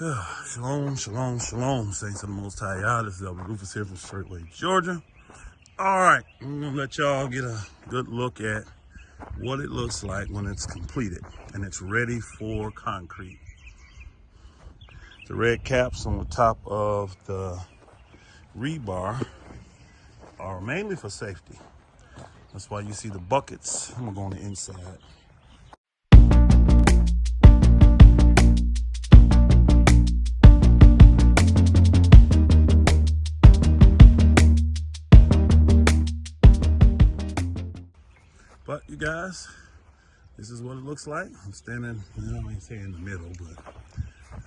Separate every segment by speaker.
Speaker 1: Shalom, shalom, shalom, saints of the Most High Yah. This is Elder Rufus here from Straightway, Georgia. All right, I'm gonna let y'all get a good look at what it looks like when it's completed and it's ready for concrete. The red caps on the top of the rebar are mainly for safety. That's why you see the buckets. I'm gonna go on the inside. But you guys, this is what it looks like. I'm standing, I ain't saying in the middle, but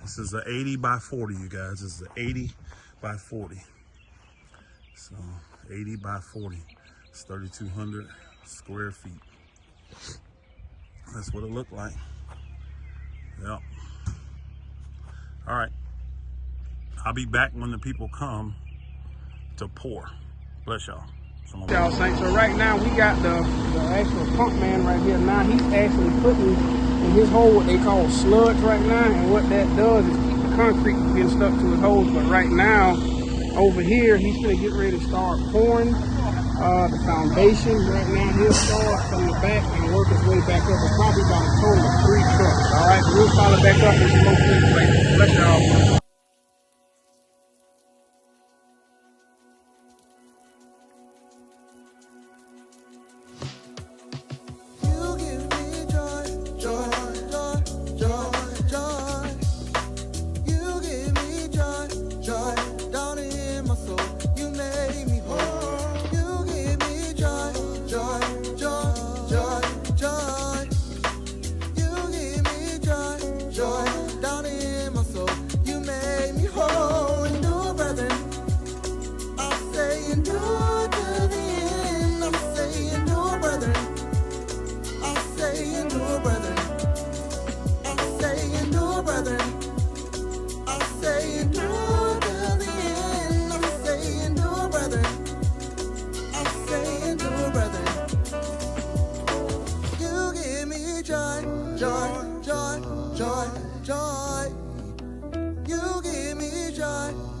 Speaker 1: this is an 80 by 40, you guys. This is an 80 by 40. So 80 by 40. It's 3,200 square feet. That's what it looked like. Yep. All right. I'll be back when the people come to pour. Bless y'all.
Speaker 2: Y'all saints, so right now we got the actual pump man right here. Now he's actually putting in his hole what they call sludge right now, and what that does is keep the concrete from getting stuck to his holes. But right now over here he's gonna get ready to start pouring the foundation. Right now he'll start from the back and work his way back up. It's probably about a total of 3 trucks. All right, we'll follow back up with some more things later. Bless y'all.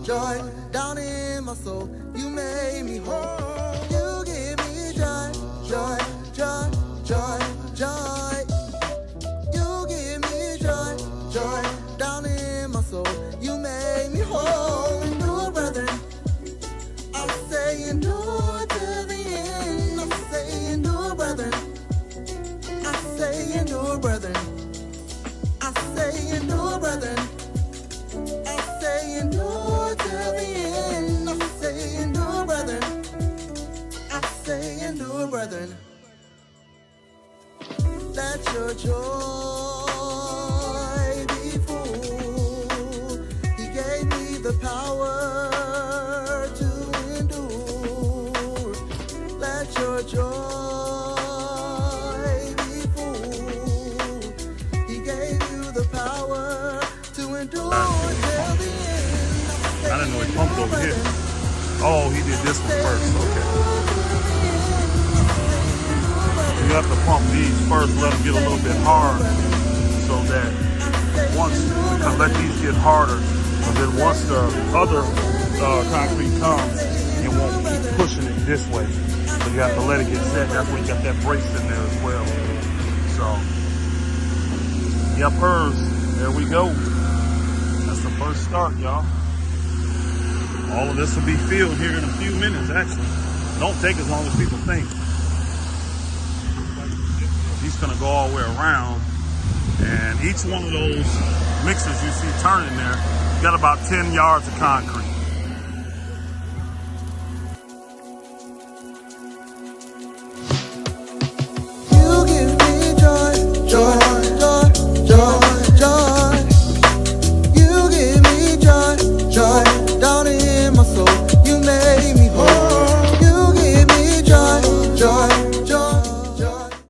Speaker 3: Joy down in my soul, you made me whole. You give me joy, joy, joy, joy, joy. You give me joy, joy down in my soul, you made me whole. Endure, brethren, I say endure till the end. I say endure, brethren, I say endure, brethren, I say endure, brethren, I say endure till the end. I say endure, brethren, I say endure, brethren. Let your joy be full. He gave me the power to endure. Let your joy be full. He gave you the power to endure till the end.
Speaker 1: I didn't know he pumped over here. Oh, he did this one first. Okay. You have to pump these first, let them get a little bit hard, so that let these get harder, and then once the other concrete comes, it won't keep pushing it this way. So you have to let it get set. That's why you got that brace in there as well. So, yepers, there we go. That's the first start, y'all. All of this will be filled here in a few minutes, actually. Don't take as long as people think. He's gonna go all the way around, and each one of those mixers you see turning there, got about 10 yards of concrete.